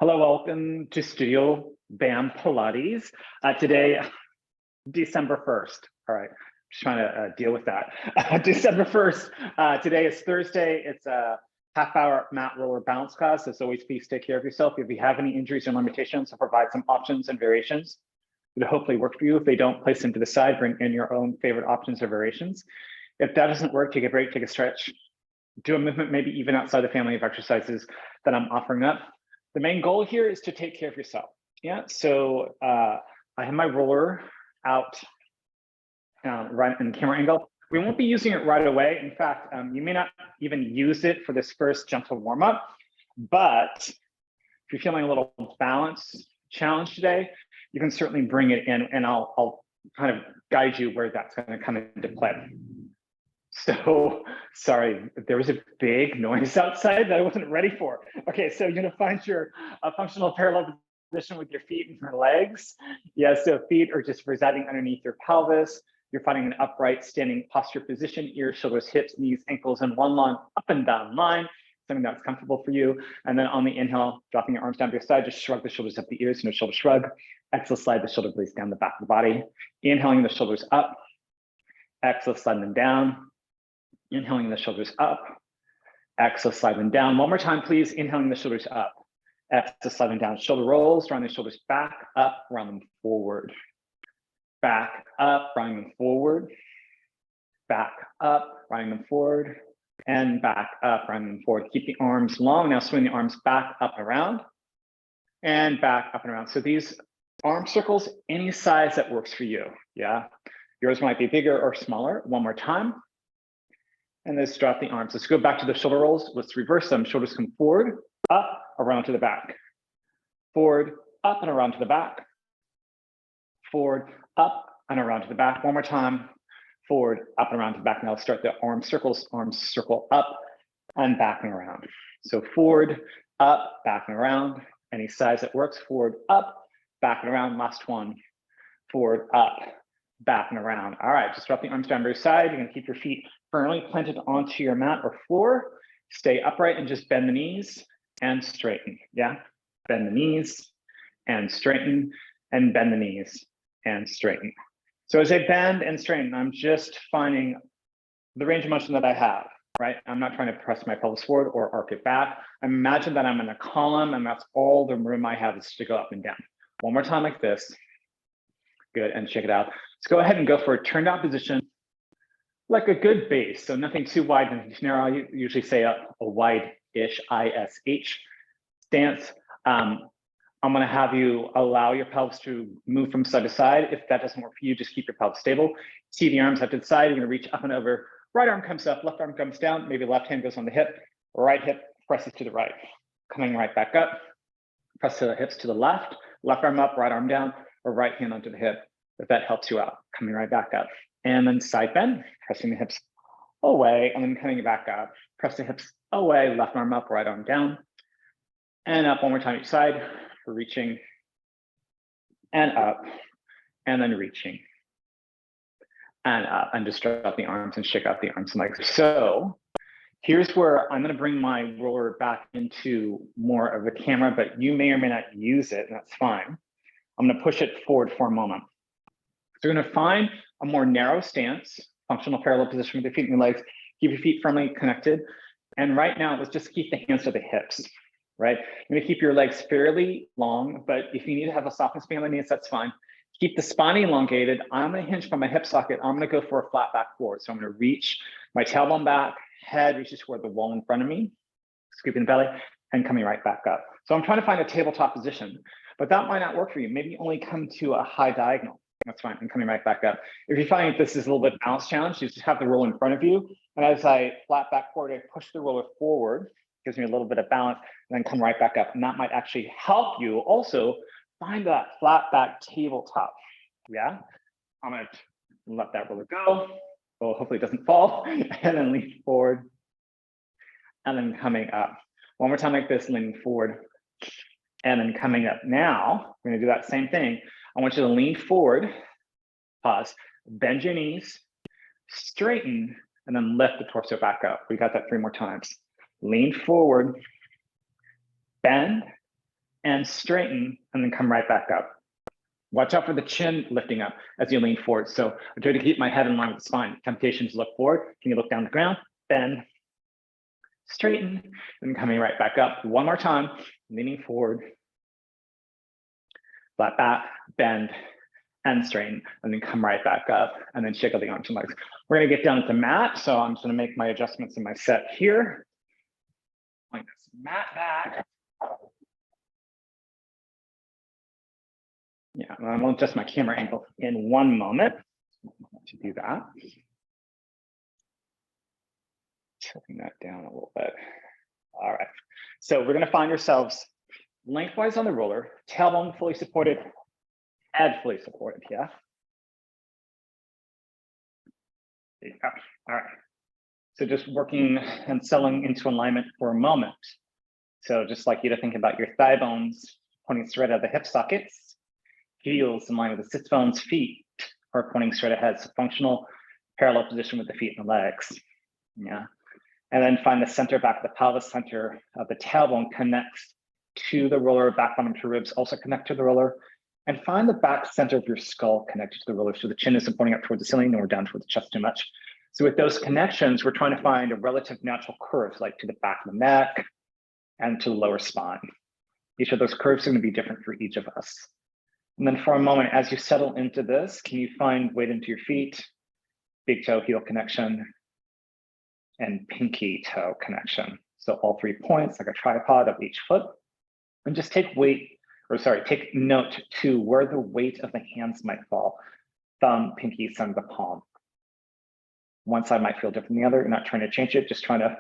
Hello, welcome to Studio BAM Pilates. Today, December 1st. All right, just trying to deal with that. December 1st, today is Thursday. It's a half-hour mat roller balance class. As always, please take care of yourself. If you have any injuries or limitations, I'll provide some options and variations that hopefully work for you. If they don't, place them to the side, bring in your own favorite options or variations. If that doesn't work, take a break, take a stretch, do a movement, maybe even outside the family of exercises that I'm offering up. The main goal here is to take care of yourself. Yeah, so I have my roller out right in camera angle. We won't be using it right away. In fact, you may not even use it for this first gentle warm up, but if you're feeling a little balance challenge today, you can certainly bring it in and I'll kind of guide you where that's going to come into play. So sorry, there was a big noise outside that I wasn't ready for. Okay, so you're gonna find your functional parallel position with your feet and your legs. Yeah, so feet are just residing underneath your pelvis. You're finding an upright standing posture position, ears, shoulders, hips, knees, ankles in one long up and down line, something that's comfortable for you. And then on the inhale, dropping your arms down to your side, just shrug the shoulders up the ears, no shoulder shrug. Exhale, slide the shoulder blades down the back of the body. Inhaling the shoulders up. Exhale, slide them down. Inhaling the shoulders up, exhale, slide them down. One more time, please. Inhaling the shoulders up, exhale, slide them down. Shoulder rolls, round the shoulders back, up, round them forward. Back, up, rounding them forward. Back, up, rounding them forward. And back, up, rounding them forward. Keep the arms long. Now swing the arms back, up, and around. And back, up, and around. So these arm circles, any size that works for you. Yeah. Yours might be bigger or smaller. One more time. And let's drop the arms. Let's go back to the shoulder rolls. Let's reverse them. Shoulders come forward, up, around to the back. Forward, up and around to the back. Forward, up and around to the back. One more time. Forward, up and around to the back. Now let's start the arm circles. Arms circle up and back and around. So forward, up, back and around. Any size that works. Forward, up, back and around. Last one. Forward, up, back and around. All right, just drop the arms down to your side. You're gonna keep your feet firmly planted onto your mat or floor. Stay upright and just bend the knees and straighten. Yeah, bend the knees and straighten and bend the knees and straighten. So as I bend and straighten, I'm just finding the range of motion that I have, right? I'm not trying to press my pelvis forward or arc it back. Imagine that I'm in a column and that's all the room I have is to go up and down. One more time like this. Good, and check it out. Let's go ahead and go for a turned out position, like a good base. So nothing too wide and too narrow. I usually say a wide-ish, ISH stance. I'm gonna have you allow your pelvis to move from side to side. If that doesn't work for you, just keep your pelvis stable. See the arms up to the side. You're gonna reach up and over. Right arm comes up, left arm comes down. Maybe left hand goes on the hip. Right hip presses to the right. Coming right back up. Press the hips to the left. Left arm up, right arm down, or right hand onto the hip, if that helps you out. Coming right back up. And then side bend, pressing the hips away, and then coming back up. Press the hips away, left arm up, right arm down. And up one more time each side, reaching. And up, and then reaching. And up, and just drop the arms and shake out the arms and legs. So here's where I'm gonna bring my roller back into more of the camera, but you may or may not use it, and that's fine. I'm gonna push it forward for a moment. So you're gonna find a more narrow stance, functional parallel position with your feet and your legs. Keep your feet firmly connected. And right now, let's just keep the hands to the hips, right? You're gonna keep your legs fairly long, but if you need to have a softness behind the knees, that's fine. Keep the spine elongated. I'm gonna hinge from my hip socket. I'm gonna go for a flat back forward. So I'm gonna reach my tailbone back, head reaches toward the wall in front of me, scooping the belly, and coming right back up. So I'm trying to find a tabletop position, but that might not work for you. Maybe you only come to a high diagonal. That's fine. I'm coming right back up. If you find this is a little bit balance challenge, you just have the roll in front of you. And as I flat back forward, I push the roller forward, gives me a little bit of balance, and then come right back up. And that might actually help you also find that flat back tabletop. Yeah. I'm gonna let that roller go. Well, hopefully it doesn't fall. And then lean forward. And then coming up. One more time like this, leaning forward. And then coming up. Now, we're gonna do that same thing. I want you to lean forward, pause, bend your knees, straighten, and then lift the torso back up. We got that 3 more times. Lean forward, bend, and straighten, and then come right back up. Watch out for the chin lifting up as you lean forward. So I try to keep my head in line with the spine. Temptation to look forward. Can you look down the ground? Bend, straighten, and coming right back up. One more time, leaning forward, flat back, bend, and straighten, and then come right back up, and then shake out the arms and legs. We're gonna get down to the mat, so I'm just gonna make my adjustments in my set here. Like this mat back. Yeah, I will adjust my camera angle in one moment to do that. Tilting that down a little bit. All right, so we're gonna find yourselves lengthwise on the roller, tailbone fully supported, head fully supported, yeah? There you go. All right, so just working and settling into alignment for a moment. So just like you to think about your thigh bones pointing straight out of the hip sockets, heels in line with the sits bones, feet are pointing straight ahead. So functional parallel position with the feet and the legs. Yeah. And then find the center back, the pelvis center of the tailbone connects to the roller, back bottom to ribs also connect to the roller. And find the back center of your skull connected to the roller. So the chin isn't pointing up towards the ceiling nor down towards the chest too much. So with those connections, we're trying to find a relative natural curve, like to the back of the neck and to the lower spine. Each of those curves are going to be different for each of us. And then for a moment, as you settle into this, can you find weight into your feet, big toe heel connection, and pinky toe connection. So all 3 points like a tripod of each foot. And just take take note to where the weight of the hands might fall. Thumb, pinky, thumb, the palm. One side might feel different than the other. You're not trying to change it, just trying to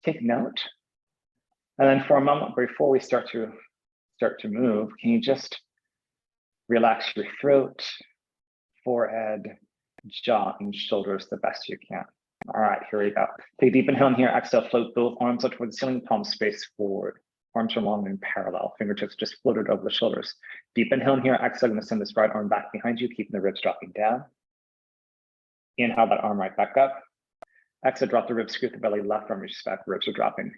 take note. And then for a moment before we start to move, can you just relax your throat, forehead, jaw, and shoulders the best you can. All right, here we go. Take a deep inhale in here, exhale, float both arms up toward the ceiling, palms space forward. Arms are long and parallel, fingertips just floated over the shoulders. Deep inhale in here, exhale, gonna send this right arm back behind you, keeping the ribs dropping down. Inhale that arm right back up. Exhale, drop the ribs, scoot the belly, left arm reaches back, ribs are dropping.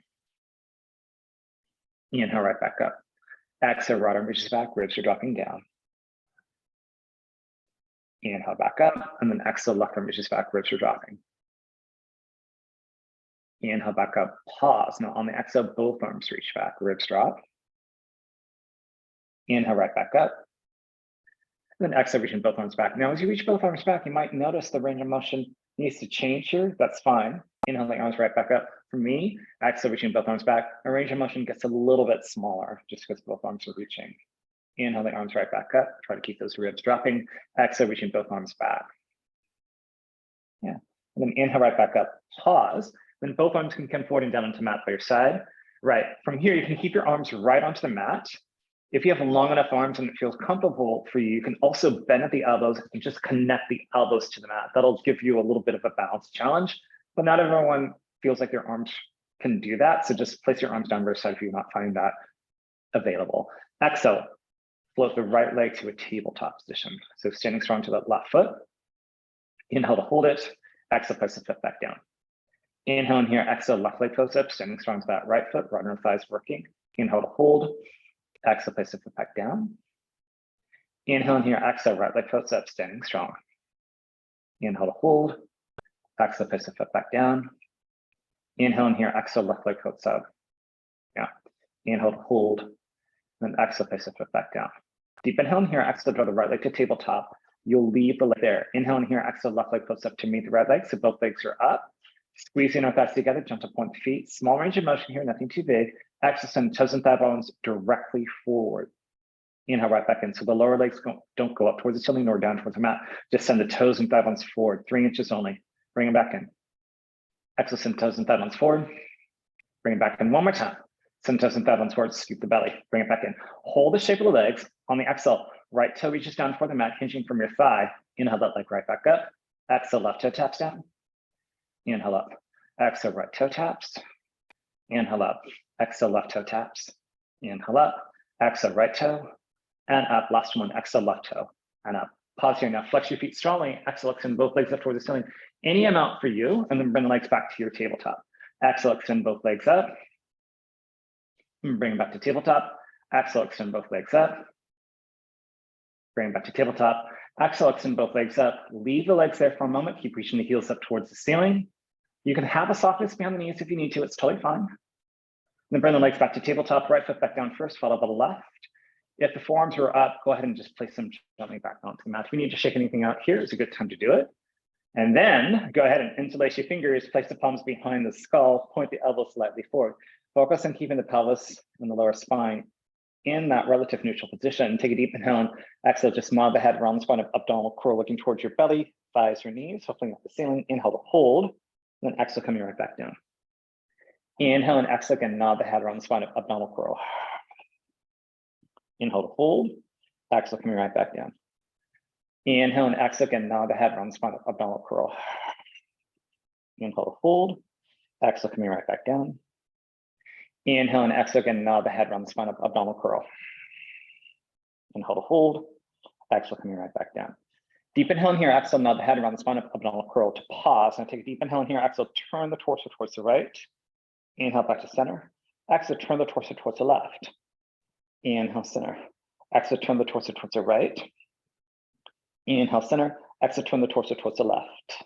Inhale right back up. Exhale, right arm reaches back, ribs are dropping down. Inhale back up, and then exhale, left arm reaches back, ribs are dropping. Inhale back up, pause. Now on the exhale, both arms reach back, ribs drop. Inhale right back up. And then exhale, reaching both arms back. Now, as you reach both arms back, you might notice the range of motion needs to change here. That's fine. Inhale the arms right back up. For me, exhale, reaching both arms back. The range of motion gets a little bit smaller just because both arms are reaching. Inhale the arms right back up. Try to keep those ribs dropping. Exhale, reaching both arms back. Yeah. And then inhale right back up. Pause. Then both arms can come forward and down into mat by your side. Right. From here, you can keep your arms right onto the mat. If you have long enough arms and it feels comfortable for you can also bend at the elbows and just connect the elbows to the mat. That'll give you a little bit of a balance challenge, but not everyone feels like their arms can do that. So just place your arms down by your side if you're not finding that available. Exhale, float the right leg to a tabletop position. So standing strong to that left foot. Inhale to hold it. Exhale, place the foot back down. Inhale in here, exhale, left leg close up, standing strong to that right foot, right inner thighs working. Inhale to hold. Exhale, place the foot back down. Inhale in here, exhale, right leg floats up, standing strong. Inhale to hold. Exhale, place the foot back down. Inhale in here, exhale, left leg floats up. Yeah. Inhale to hold. Then exhale, place the foot back down. Deep inhale in here, exhale, draw the right leg to tabletop. You'll leave the leg there. Inhale in here, exhale, left leg floats up to meet the right leg. So both legs are up. Squeeze in our thighs together, jump to point the feet. Small range of motion here, nothing too big. Exhale, send toes and thigh bones directly forward. Inhale right back in. So the lower legs don't go up towards the ceiling nor down towards the mat. Just send the toes and thigh bones forward, 3 inches only. Bring them back in. Exhale, send toes and thigh bones forward. Bring it back in one more time. Send toes and thigh bones forward, scoop the belly. Bring it back in. Hold the shape of the legs. On the exhale, right toe reaches down toward the mat, hinging from your thigh. Inhale that leg right back up. Exhale, left toe taps down. Inhale up. Exhale, right toe taps. Inhale up. Exhale, left toe taps. Inhale up. Exhale, right toe. And up. Last one. Exhale, left toe. And up. Pause here. Now flex your feet strongly. Exhale, extend both legs up towards the ceiling. Any amount for you. And then bring the legs back to your tabletop. Exhale, extend both legs up. And bring them back to tabletop. Exhale, extend both legs up. Bring it back to tabletop. Exhale, extend both legs up. Leave the legs there for a moment. Keep reaching the heels up towards the ceiling. You can have a softness behind the knees if you need to. It's totally fine. Then bring the legs back to tabletop. Right foot back down first, followed by the left. If the forearms are up, go ahead and just place them gently back onto the mat. If you need to shake anything out, here is a good time to do it. And then go ahead and interlace your fingers, place the palms behind the skull, point the elbows slightly forward. Focus on keeping the pelvis and the lower spine in that relative neutral position. Take a deep inhale and exhale, just nod the head around the spine of abdominal curl, looking towards your belly, thighs or knees, hopefully at the ceiling. Inhale to hold, then exhale, coming right back down. Inhale and exhale again, nod the head around the spine of abdominal curl. Inhale to hold, exhale, coming right back down. Inhale and exhale again, nod the head around the spine of abdominal curl. Inhale to hold, exhale, coming right back down. Inhale and exhale again, nod the head around the spine of abdominal curl. Inhale to hold, exhale, coming right back down. Deep inhale in here, exhale, nod the head around the spine of abdominal curl to pause. Now take a deep inhale in here, exhale, turn the torso towards the right. Inhale back to center. Exhale, turn the torso towards the left. Inhale, center. Exhale, turn the torso towards the right. Inhale, center. Exhale, turn the torso towards the left.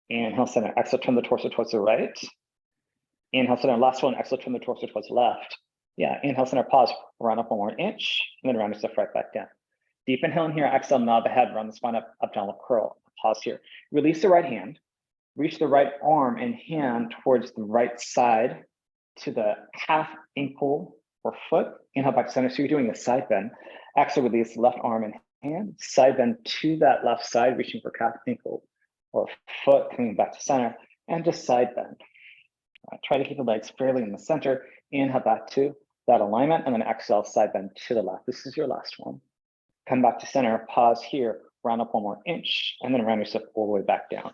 Inhale, center. Exhale, turn the torso towards the right. Inhale, center. Last one. Exhale, turn the torso towards the left. Yeah. Inhale, center. Pause. Round up 1 more inch, and then round yourself right back down. Deep inhale in here. Exhale. Nod the head around the spine up. Abdominal curl. Pause here. Release the right hand. Reach the right arm and hand towards the right side to the half ankle or foot. Inhale back to center. So you're doing a side bend. Exhale, release the left arm and hand. Side bend to that left side, reaching for calf, ankle, or foot, coming back to center, and just side bend. Try to keep the legs fairly in the center. Inhale back to that alignment, and then exhale, side bend to the left. This is your last one. Come back to center, pause here, round up 1 more inch, and then round yourself all the way back down.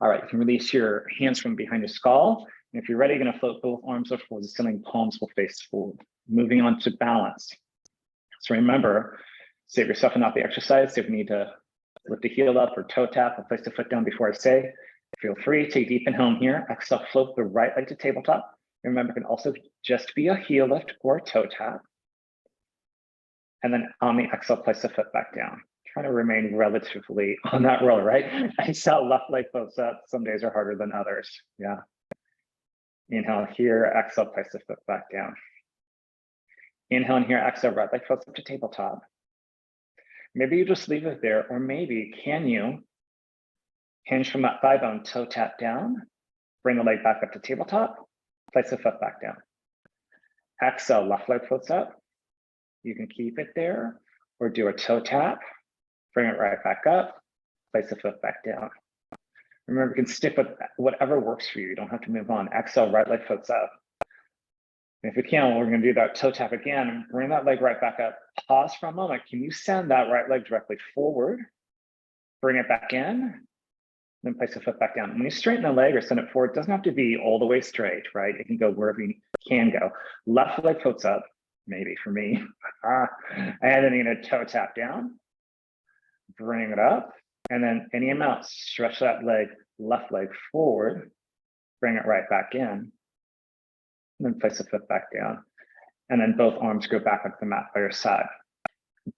All right, you can release your hands from behind your skull. And if you're ready, you're gonna float both arms up towards the ceiling, palms will face forward. Moving on to balance. So remember, save yourself enough the exercise. If you need to lift a heel up or toe tap or place the foot down before I say, feel free. Take deep inhale in here. Exhale, float the right leg to tabletop. Remember, it can also just be a heel lift or a toe tap. And then on the exhale, place the foot back down. Trying to remain relatively on that roller, right? Exhale, left leg floats up. Some days are harder than others. Yeah. Inhale here, exhale, place the foot back down. Inhale in here, exhale, right leg floats up to tabletop. Maybe you just leave it there, or maybe can you hinge from that thigh bone, toe tap down, bring the leg back up to tabletop, place the foot back down. Exhale, left leg floats up. You can keep it there or do a toe tap, bring it right back up, place the foot back down. Remember, you can stick with whatever works for you. You don't have to move on. Exhale, right leg floats up. And if we can, we're gonna do that toe tap again and bring that leg right back up. Pause for a moment. Can you send that right leg directly forward? Bring it back in, then place the foot back down. When you straighten the leg or send it forward, it doesn't have to be all the way straight, right? It can go wherever you can go. Left leg floats up, maybe for me. And then you're gonna toe tap down, bring it up, and then any amount, stretch that leg, left leg forward, bring it right back in, and then place the foot back down. And then both arms go back onto the mat by your side.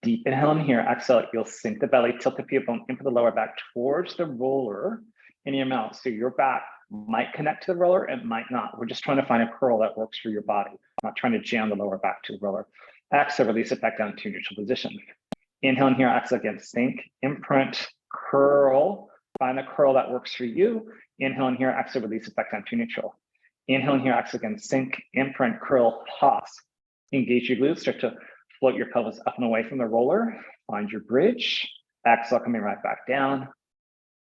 Deep inhale in here, exhale, you'll sink the belly, tilt the pube bone into the lower back towards the roller in your mouth. So your back might connect to the roller, it might not. We're just trying to find a curl that works for your body, not trying to jam the lower back to the roller. Exhale, release it back down to neutral position. Inhale in here, exhale again, sink, imprint, curl, find the curl that works for you. Inhale in here, exhale, release it back down to neutral. Inhale in here, exhale again, sink, imprint, curl, pause. Engage your glutes, start to float your pelvis up and away from the roller. Find your bridge. Exhale, coming right back down.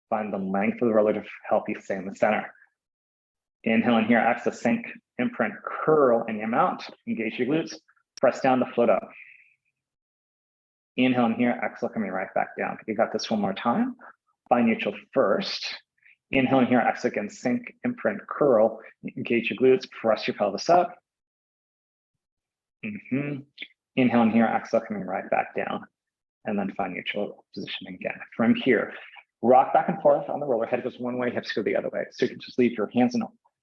Find the length of the roller to help you stay in the center. Inhale in here, exhale, sink, imprint, curl in your mount. Engage your glutes. Press down to float up. Inhale in here, exhale, coming right back down. You got this one more time. Find neutral first. Inhale in here, exhale again, sink, imprint, curl. Engage your glutes, press your pelvis up. Inhale in here, exhale, coming right back down. And then find neutral position again. From here, rock back and forth on the roller. Head goes one way, hips go the other way. So you can just leave your hands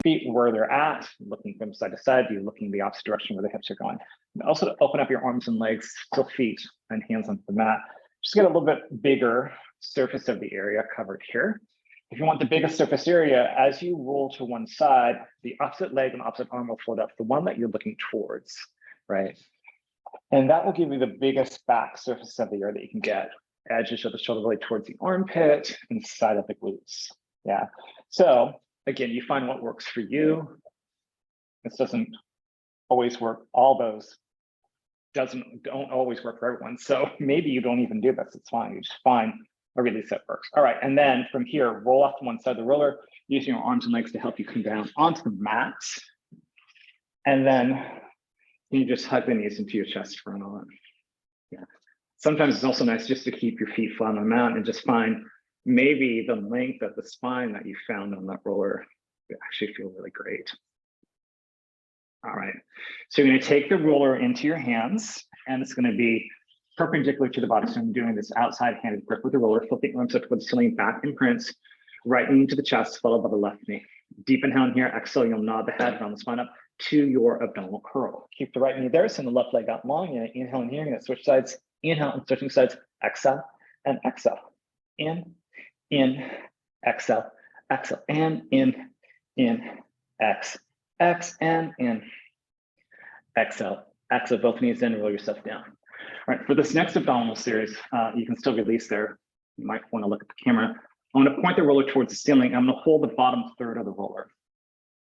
feet where they're at, looking from side to side, you're looking the opposite direction where the hips are going. And also open up your arms and legs, still feet and hands onto the mat. Just get a little bit bigger surface of the area covered here. If you want the biggest surface area, as you roll to one side, the opposite leg and opposite arm will float up, the one that you're looking towards, right? And that will give you the biggest back surface of the area that you can get. Edges of the shoulder blade towards the armpit and side of the glutes. Yeah. So again, you find what works for you. This doesn't always work. All those don't always work for everyone. So maybe you don't even do this. It's fine. You just find a release that works. All right. And then from here, roll off to one side of the roller, using your arms and legs to help you come down onto the mat. And then you just hug the knees into your chest for a moment. Yeah. Sometimes it's also nice just to keep your feet flat on the mat and just find maybe the length of the spine that you found on that roller would actually feel really great. All right, so you're going to take the roller into your hands and it's going to be perpendicular to the body. So I'm doing this outside handed grip with the roller, flip the arms up towards the ceiling, back imprints, right knee into the chest, followed by the left knee. Deep inhale in here, exhale, you'll nod the head around the spine up to your abdominal curl. Keep the right knee there, send the left leg out long. You're going to inhale in here, you're going to switch sides, inhale and switching sides, exhale and exhale. In, exhale, exhale, and in, X, and in, exhale, exhale, both knees in, roll yourself down. All right, for this next abdominal series, you can still release there. You might want to look at the camera. I'm going to point the roller towards the ceiling. I'm going to hold the bottom third of the roller.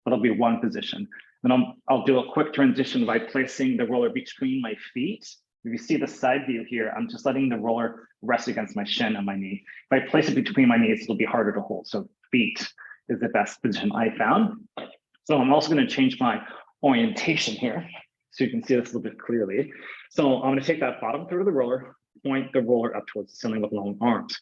That'll be one position. Then I'll do a quick transition by placing the roller between my feet. If you see the side view here, I'm just letting the roller rest against my shin and my knee. If I place it between my knees, it'll be harder to hold. So feet is the best position I found. So I'm also going to change my orientation here so you can see this a little bit clearly. So I'm going to take that bottom third of the roller, point the roller up towards the ceiling with long arms.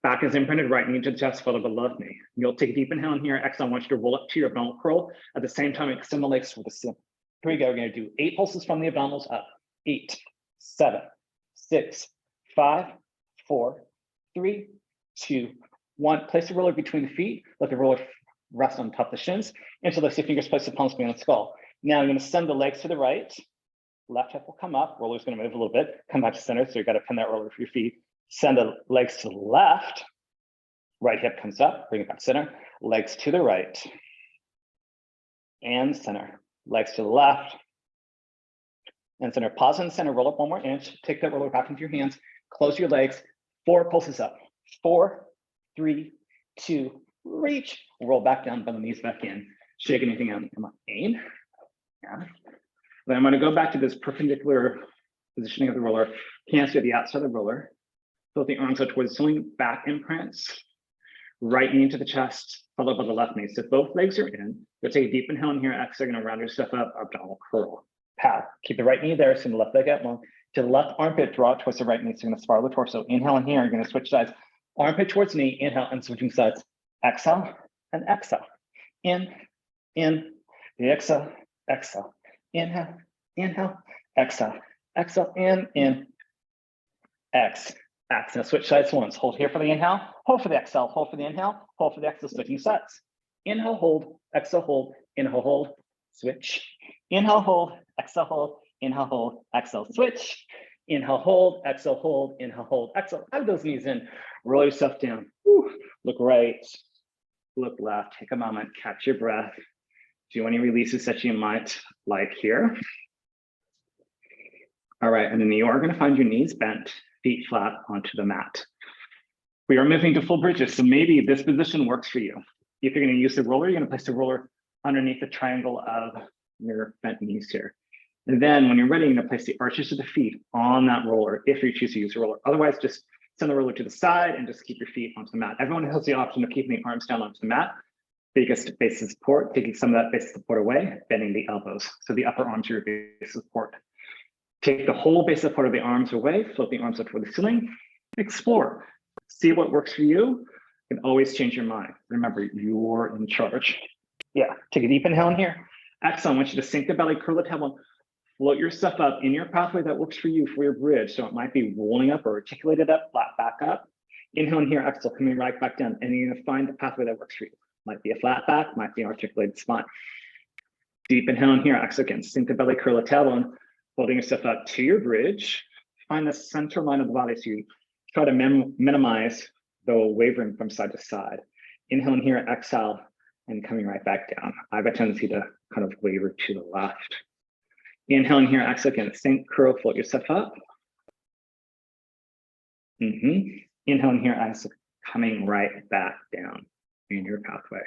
Back is imprinted, right knee to the chest, followed by left knee. You'll take a deep inhale in here. Exhale, I want you to roll up to your abdominal curl. At the same time, extend the legs toward the ceiling. Here we go. We're going to do 8 pulses from the abdominals up. 8, 7, 6, 5, 4, 3, 2, 1. Place the roller between the feet. Let the roller rest on top of the shins. Interlace your fingers, place the palms behind the skull. Now you're going to send the legs to the right. Left hip will come up. Roller's going to move a little bit. Come back to center. So you've got to pin that roller for your feet. Send the legs to the left. Right hip comes up. Bring it back to center. Legs to the right. And center. Legs to the left. And center. Pause in the center. Roll up 1 more inch. Take that roller back into your hands. Close your legs. 4 pulses up. 4, 3, 2, reach. Roll back down, bend the knees back in. Shake anything out. Come on. Aim. Yeah. Then I'm going to go back to this perpendicular positioning of the roller. Hands to the outside of the roller. Float the arms out towards the ceiling. Back imprints. Right knee to the chest, followed by the left knee. So both legs are in. You'll take a deep inhale in here. Exhale, going to round yourself up. Abdominal curl. Pow. Keep the right knee there. Send the left leg out long. To the left armpit, draw it towards the right knee. So you're going to spiral the torso. Inhale in here. You're going to switch sides. Armpit towards knee. Inhale and switching sides. Exhale and exhale. In, the exhale, exhale. Inhale, inhale, exhale, exhale, in, exhale. Now switch sides once. Hold here for the inhale, hold for the exhale, hold for the inhale, hold for the exhale, switching sides. Inhale, hold, exhale, inhale, hold, switch. Inhale, hold, exhale, switch. Inhale, hold, exhale, hug those knees in, roll yourself down. Whew. Look right, look left, take a moment, catch your breath. Do any releases that you might like here. All right, and then you are going to find your knees bent, feet flat onto the mat. We are moving to full bridges, so maybe this position works for you. If you're going to use the roller, you're going to place the roller underneath the triangle of your bent knees here. And then when you're ready, you're going to place the arches of the feet on that roller if you choose to use the roller. Otherwise, just send the roller to the side and just keep your feet onto the mat. Everyone has the option of keeping the arms down onto the mat. Biggest base of support, taking some of that base of support away, bending the elbows. So the upper arms are your base of support. Take the whole base of support of the arms away, float the arms up toward the ceiling, explore. See what works for you. You can always change your mind. Remember, you're in charge. Yeah, take a deep inhale in here. Exhale, I want you to sink the belly, curl the tailbone, float yourself up in your pathway that works for you for your bridge. So it might be rolling up or articulated up, flat back up. Inhale in here, exhale, coming right back down. And you're gonna find the pathway that works for you. Might be a flat back, might be articulated spine. Deep inhale in here, exhale again, sink the belly, curl the tailbone, holding yourself up to your bridge. Find the center line of the body so you try to minimize the wavering from side to side. Inhale in here, exhale, and coming right back down. I have a tendency to kind of waver to the left. Inhale in here, exhale again, sink, curl, float yourself up. Inhale in here, exhale, coming right back down in your pathway.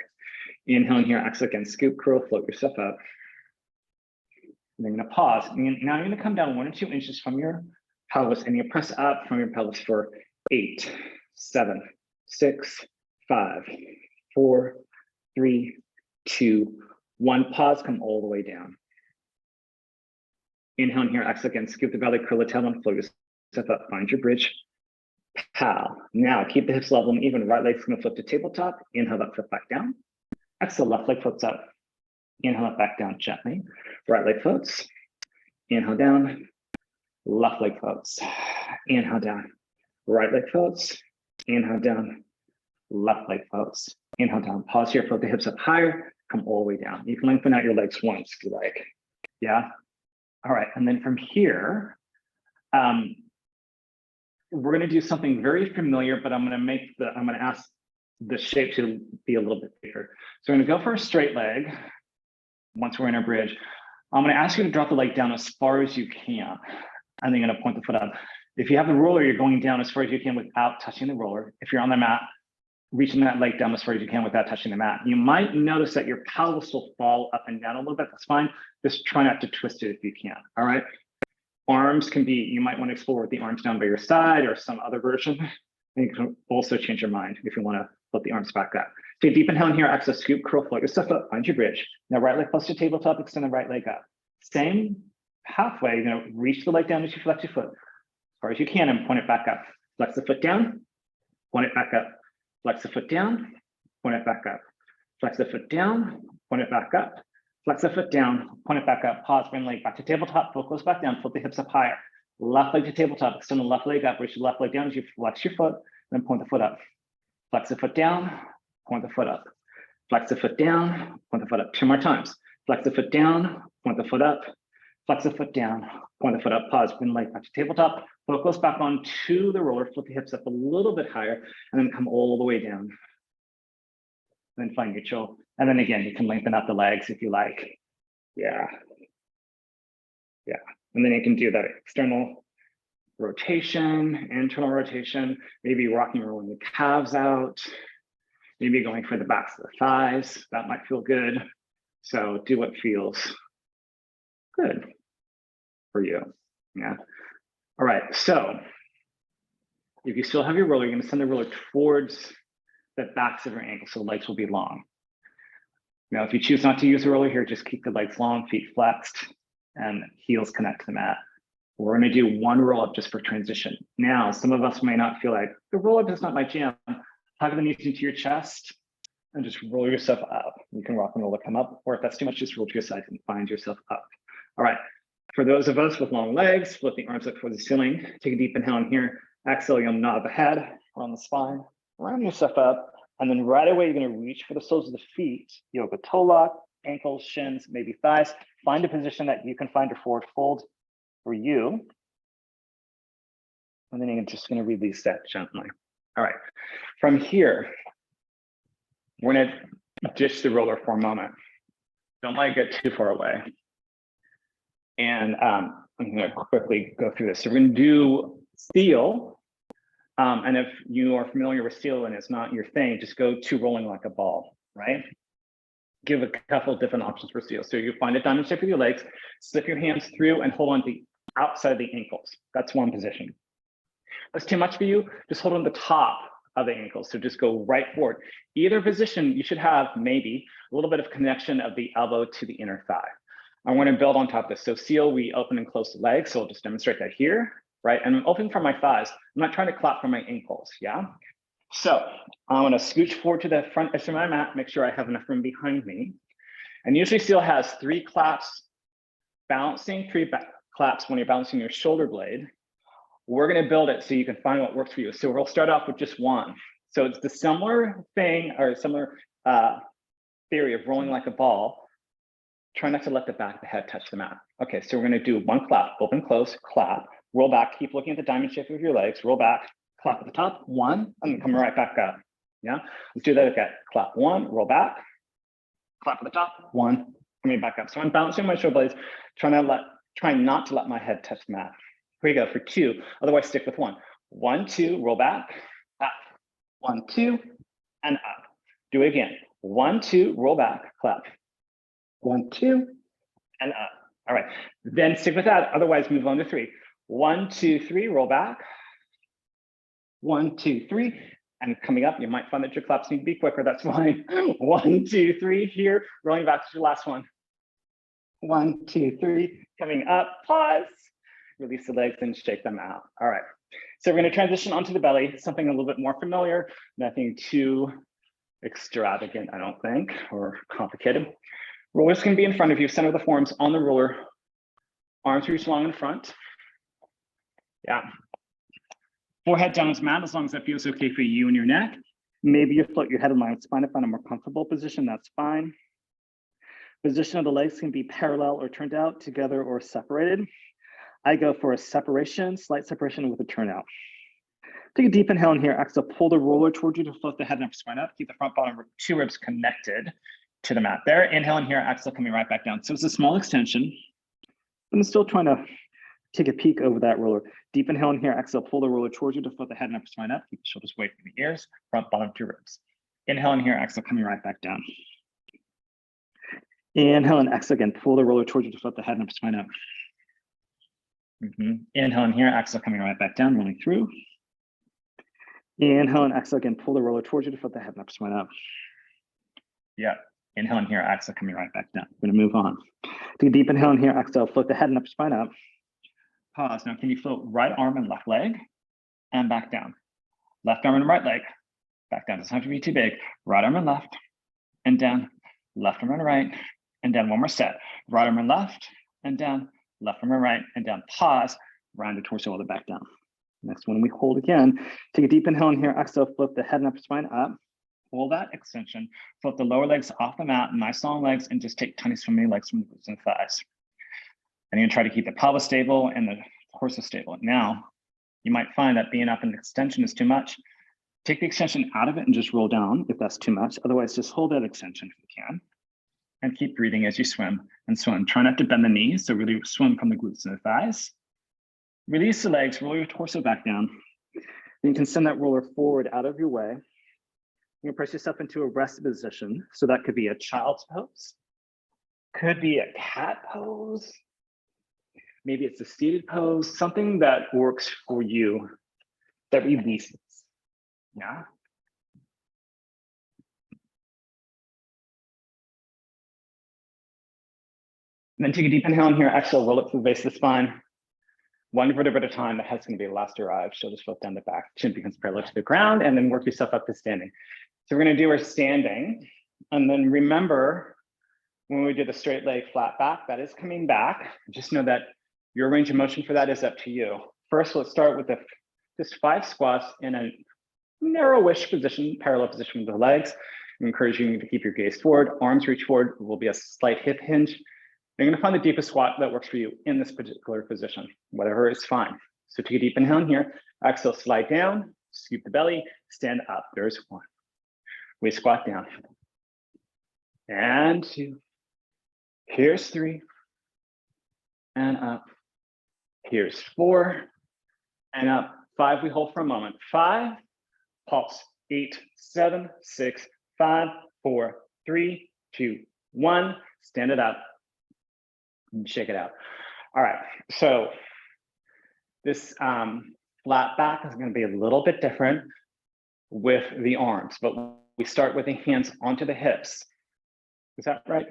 Inhale in here, exhale again, scoop, curl, float yourself up. And you're gonna pause. Now you're gonna come down 1 or 2 inches from your pelvis and you press up from your pelvis for 8, 7, 6, 5, 4, 3, 2, 1. Pause, come all the way down. Inhale in here, exhale again, scoop the belly, curl the tailbone, float yourself up, find your bridge. Pow. Now keep the hips level and even. Right leg's gonna flip to tabletop. Inhale up, flip back down. Exhale, left leg floats up. Inhale up, back down gently. Right leg floats. Inhale down. Left leg floats. Inhale down. Right leg floats. Inhale down. Left leg floats. Inhale down. Pause here, float the hips up higher. Come all the way down. You can lengthen out your legs once if you like. Yeah. All right. And then from here, we're going to do something very familiar, but I'm going to ask the shape to be a little bit bigger. So we're going to go for a straight leg. Once we're in our bridge, I'm going to ask you to drop the leg down as far as you can. And then you're going to point the foot up. If you have the roller, you're going down as far as you can without touching the roller. If you're on the mat, reaching that leg down as far as you can without touching the mat. You might notice that your pelvis will fall up and down a little bit. That's fine. Just try not to twist it if you can. All right. Arms can be, you might want to explore with the arms down by your side or some other version. And you can also change your mind if you want to flip the arms back up. Take a deep inhale in here, exhale, scoop, curl, float yourself up, find your bridge. Now right leg close to tabletop, extend the right leg up. Same pathway, reach the leg down as you flex your foot as far as you can and point it back up. Flex the foot down, point it back up. Flex the foot down, point it back up. Flex the foot down, point it back up. Flex the foot down, point it back up, pause, bring the leg back to tabletop, foot goes back down, flip the hips up higher. Left leg to tabletop, extend the left leg up, reach the left leg down as you flex your foot, then point the foot up. Flex the foot down, point the foot up. Flex the foot down, point the foot up. 2 more times. Flex the foot down, point the foot up. Flex the foot down, point the foot up, pause, bring the leg back to tabletop, foot goes back on to the roller, flip the hips up a little bit higher, and then come all the way down. Then find neutral. And then again, you can lengthen out the legs if you like. Yeah. Yeah. And then you can do that external rotation, internal rotation, maybe rocking or rolling the calves out, maybe going for the backs of the thighs. That might feel good. So do what feels good for you. Yeah. All right. So if you still have your roller, you're going to send the roller towards the backs of your ankles, so the legs will be long. Now, if you choose not to use the roller here, just keep the legs long, feet flexed, and heels connect to the mat. We're going to do 1 roll up just for transition. Now, some of us may not feel like the roll up is not my jam. Hug the knees into your chest and just roll yourself up. You can rock and roll to come up, or if that's too much, just roll to your side and find yourself up. All right. For those of us with long legs, flip the arms up towards the ceiling. Take a deep inhale in here. Exhale, you'll nod the head on the spine. Round yourself up. And then right away, you're going to reach for the soles of the feet, yoga toe lock, ankles, shins, maybe thighs. Find a position that you can find a forward fold for you. And then you're just going to release that gently. All right. From here, we're going to ditch the roller for a moment. Don't let it get too far away. And I'm going to quickly go through this. So we're going to do seal. And if you are familiar with seal and it's not your thing, just go to rolling like a ball, right? Give a couple of different options for seal. So you find a diamond shape with your legs, slip your hands through and hold on to the outside of the ankles. That's one position. That's too much for you, just hold on the top of the ankles. So just go right forward. Either position, you should have maybe a little bit of connection of the elbow to the inner thigh. I want to build on top of this. So seal, we open and close the legs. So I'll just demonstrate that here. Right? And I'm opening from my thighs. I'm not trying to clap from my ankles, yeah? So I'm gonna scooch forward to the front edge of my mat, make sure I have enough room behind me. And usually seal has 3 claps, balancing, 3 claps when you're balancing your shoulder blade. We're gonna build it so you can find what works for you. So we'll start off with just 1. So it's the similar thing or similar theory of rolling like a ball, try not to let the back of the head touch the mat. Okay, so we're gonna do one clap, open, close, clap, roll back, keep looking at the diamond shape of your legs, roll back, clap at the top, one, and then come right back up. Yeah, let's do that again. Clap one, roll back, clap at the top, one, coming back up. So I'm balancing my shoulder blades, trying not to let my head touch the mat. Here we go for two, otherwise stick with one. 1, 2, roll back, up, 1, 2, and up. Do it again. 1, 2, roll back, clap. 1, 2, and up. All right, then stick with that, otherwise move on to 3. 1, 2, 3, roll back. 1, 2, 3, and coming up, you might find that your claps need to be quicker, that's fine. 1, 2, 3, here, rolling back to your last one. 1, 2, 3, coming up, pause, release the legs and shake them out. All right, so we're gonna transition onto the belly, something a little bit more familiar, nothing too extravagant, I don't think, or complicated. Roller's gonna be in front of you, center of the forearms on the roller, arms reach long in front. Yeah. Forehead down as mat, as long as that feels okay for you and your neck. Maybe you float your head in line with spine to find a more comfortable position, that's fine. Position of the legs can be parallel or turned out, together or separated. I go for a separation, slight separation with a turnout. Take a deep inhale in here, exhale, pull the roller towards you to float the head and upper spine up. Keep the front bottom 2 ribs connected to the mat there. Inhale in here, exhale, coming right back down. So it's a small extension. I'm still trying to take a peek over that roller. Deep inhale in here, exhale, pull the roller towards you to float the head and upper spine up. Keep the shoulders away from the ears, front bottom 2 ribs. Inhale in here, exhale, coming right back down. Inhale and exhale again, pull the roller towards you to float the head and upper spine up. Inhale in here, exhale, coming right back down, rolling through. Inhale and exhale again, pull the roller towards you to float the head and upper spine up. Yeah, inhale in here, exhale, coming right back down. We're gonna move on. Take a deep inhale in here, exhale, float the head and upper spine up. Pause. Now, can you float right arm and left leg and back down? Left arm and right leg, back down. Doesn't have to be too big. Right arm and left and down. Left arm and right and down. One more set. Right arm and left and down. Left arm and right and down. Pause. Round the torso all the way back down. Next one, we hold again. Take a deep inhale in here. Exhale, flip the head and upper spine up. Hold that extension. Flip the lower legs off the mat, nice long legs, and just take tiny swimming legs from the glutes and thighs. And you're gonna try to keep the pelvis stable and the torso stable. Now, you might find that being up in extension is too much. Take the extension out of it and just roll down if that's too much. Otherwise, just hold that extension if you can. And keep breathing as you swim and swim. Try not to bend the knees, so really swim from the glutes and the thighs. Release the legs, roll your torso back down. Then you can send that roller forward out of your way. You're gonna press yourself into a rest position. So that could be a child's pose, could be a cat pose. Maybe it's a seated pose, something that works for you, that releases, yeah? And then take a deep inhale in here, exhale, roll up to the base of the spine. One vertebra at a time, the head's gonna be the last to arrive. Shoulders float down the back, chin becomes parallel to the ground, and then work yourself up to standing. So we're gonna do our standing, and then remember, when we did the straight leg flat back, that is coming back. Just know that your range of motion for that is up to you. First, let's start with just 5 squats in a narrowish position, parallel position with the legs. I'm encouraging you to keep your gaze forward. Arms reach forward, will be a slight hip hinge. You're gonna find the deepest squat that works for you in this particular position. Whatever is fine. So take a deep inhale in here. Exhale, slide down, scoop the belly, stand up. There's 1. We squat down. And 2. Here's 3. And up. Here's 4. And up. 5, we hold for a moment. 5, pulse. 8, 7, 6, 5, 4, 3, 2, 1. Stand it up. And shake it out. All right, so this flat back is going to be a little bit different with the arms, but we start with the hands onto the hips. Is that right?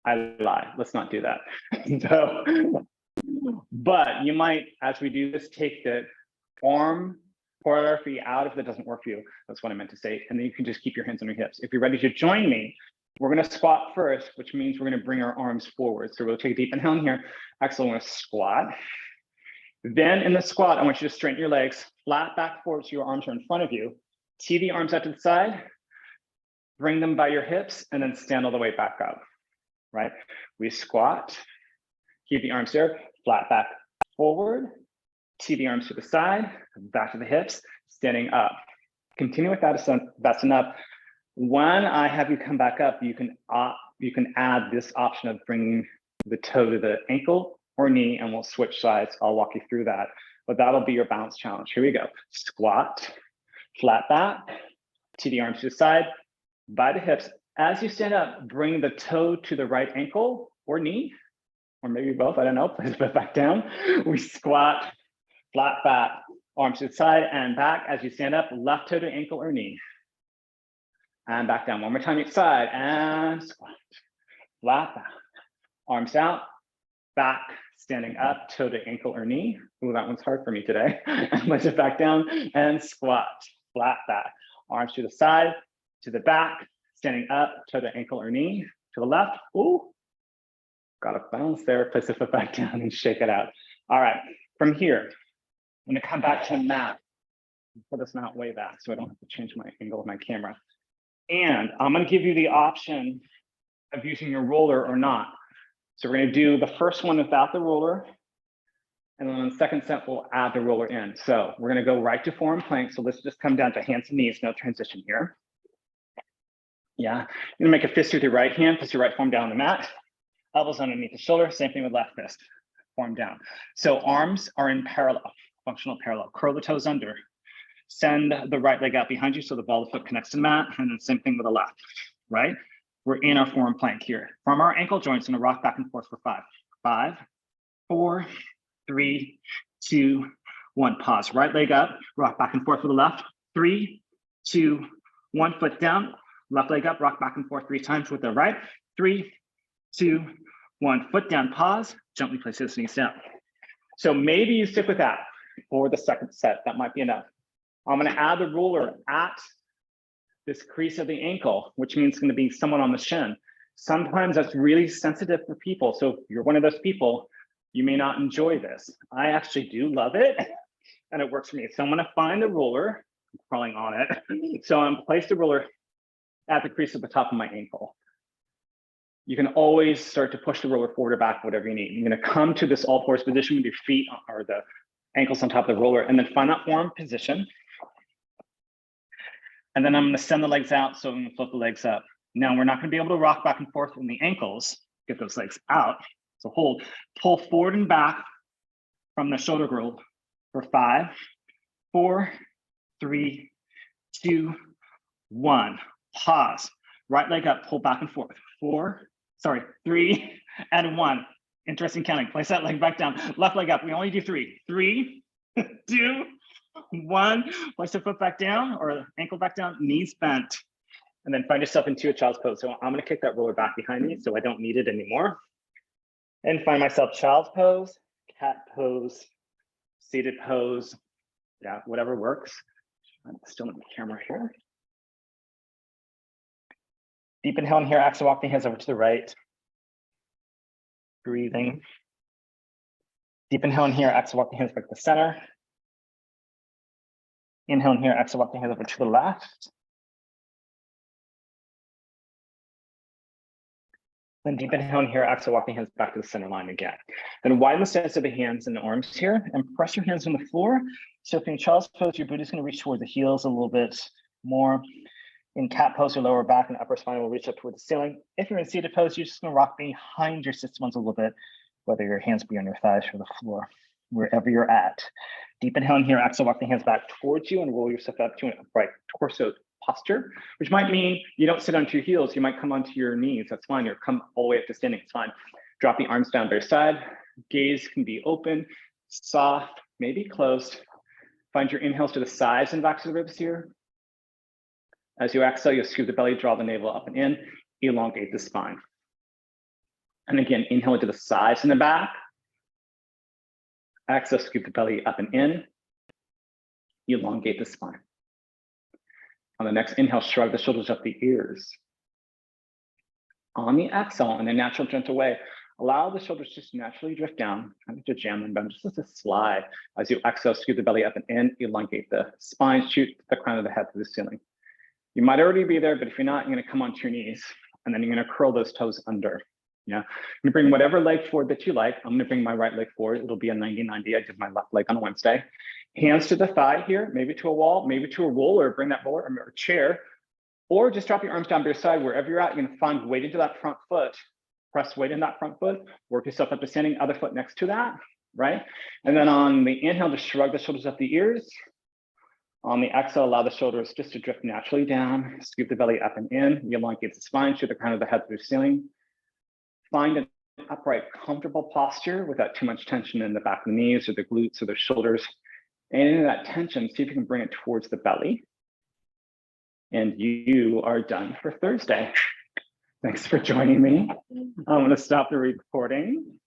I lie. Let's not do that. So, but you might, as we do this, take the arm choreography out if that doesn't work for you. That's what I meant to say. And then you can just keep your hands on your hips. If you're ready to join me, we're going to squat first, which means we're going to bring our arms forward. So we'll take a deep inhale in here. Exhale, we're going to squat. Then in the squat, I want you to straighten your legs, flat back forward so your arms are in front of you. Tee the arms out to the side. bring them by your hips, and then stand all the way back up, right? We squat, keep the arms there, flat back forward, tee the arms to the side, back to the hips, standing up. Continue with that, that's enough. When I have you come back up, you can add this option of bringing the toe to the ankle or knee, and we'll switch sides. I'll walk you through that, but that'll be your balance challenge. Here we go. Squat, flat back, tee the arms to the side, by the hips. As you stand up, bring the toe to the right ankle or knee, or maybe both, I don't know, place it back down. We squat, flat back, arms to the side and back. As you stand up, left toe to ankle or knee. And back down, one more time each side, and squat, flat back, arms out, back, standing up, toe to ankle or knee. Ooh, that one's hard for me today. And place it back down and squat, flat back, arms to the side, to the back, standing up, toe to ankle or knee, to the left. Ooh, got a balance there, place the foot back down and shake it out. All right, from here, I'm gonna come back to the mat. Put this mat way back so I don't have to change my angle of my camera. And I'm gonna give you the option of using your roller or not. So we're gonna do the first one without the roller, and then on the second set, we'll add the roller in. So we're gonna go right to forearm plank. So let's just come down to hands and knees, no transition here. Yeah, you're gonna make a fist with your right hand, place your right forearm down on the mat, elbows underneath the shoulder, same thing with left fist, forearm down. So arms are in parallel, functional parallel, curl the toes under. Send the right leg out behind you so the ball of the foot connects to the mat, and then same thing with the left, right? We're in our forearm plank here. From our ankle joints, gonna rock back and forth for 5. 5, 4, 3, 2, 1. Pause, right leg up, rock back and forth with the left. 3, 2, 1, foot down, left leg up, rock back and forth 3 times with the right. 3, 2, 1, foot down, pause, gently place his knees down. So maybe you stick with that for the second set, that might be enough. I'm gonna add the roller at this crease of the ankle, which means it's gonna be somewhat on the shin. Sometimes that's really sensitive for people. So if you're one of those people, you may not enjoy this. I actually do love it, and it works for me. So I'm gonna find the roller, I'm crawling on it. So I'm place the roller at the crease of the top of my ankle. You can always start to push the roller forward or back, whatever you need. You're gonna come to this all fours position with your feet or the ankles on top of the roller, and then find that forearm position. And then I'm gonna send the legs out, so I'm gonna flip the legs up. Now we're not gonna be able to rock back and forth in the ankles, get those legs out. So hold, pull forward and back from the shoulder girdle for 5, 4, 3, 2, 1. Pause, right leg up, pull back and forth. 3, and 1. Interesting counting, place that leg back down. Left leg up, we only do 3. 3, 2, 1, place the foot back down or ankle back down, knees bent, and then find yourself into a child's pose. So I'm gonna kick that roller back behind me so I don't need it anymore. And find myself child's pose, cat pose, seated pose, yeah, whatever works. I'm still in the camera here. Deep inhale in here, exhale, walk the hands over to the right. Breathing. Deep inhale in here, exhale, walk the hands back to the center. Inhale in here, exhale, walk the hands over to the left. Then deep inhale in here, exhale, walk the hands back to the center line again. Then widen the stance of the hands and the arms here and press your hands on the floor. So if you're in child's pose, your booty is gonna reach towards the heels a little bit more. In cat pose, your lower back and upper spine will reach up toward the ceiling. If you're in seated pose, you're just gonna rock behind your sit bones a little bit, whether your hands be on your thighs or the floor, wherever you're at. Deep inhale in here, exhale, walk the hands back towards you and roll yourself up to an upright torso posture, which might mean you don't sit onto your heels, you might come onto your knees, that's fine, or come all the way up to standing, it's fine. Drop the arms down by your side, gaze can be open, soft, maybe closed. Find your inhales to the sides and backs of the ribs here. As you exhale, you'll scoop the belly, draw the navel up and in, elongate the spine. And again, inhale into the sides and the back. Exhale, scoop the belly up and in, elongate the spine. On the next inhale, shrug the shoulders up the ears. On the exhale, in a natural, gentle way, allow the shoulders just naturally drift down, kind of jam them down, just to slide. As you exhale, scoop the belly up and in, elongate the spine, shoot the crown of the head to the ceiling. You might already be there, but if you're not, you're gonna come onto your knees and then you're gonna curl those toes under. Yeah, I'm gonna bring whatever leg forward that you like. I'm gonna bring my right leg forward. It'll be a 90-90. I did my left leg on Wednesday. Hands to the thigh here, maybe to a wall, maybe to a roller, bring that roller or chair, or just drop your arms down by your side. Wherever you're at, you're gonna find weight into that front foot. Press weight in that front foot, work yourself up to standing, other foot next to that, right? And then on the inhale, just shrug the shoulders up the ears. On the exhale, allow the shoulders just to drift naturally down, scoop the belly up and in, elongate the spine, shoot the crown of the head through the ceiling. Find an upright, comfortable posture without too much tension in the back of the knees or the glutes or the shoulders. And in that tension, see if you can bring it towards the belly. And you are done for Thursday. Thanks for joining me. I'm going to stop the recording.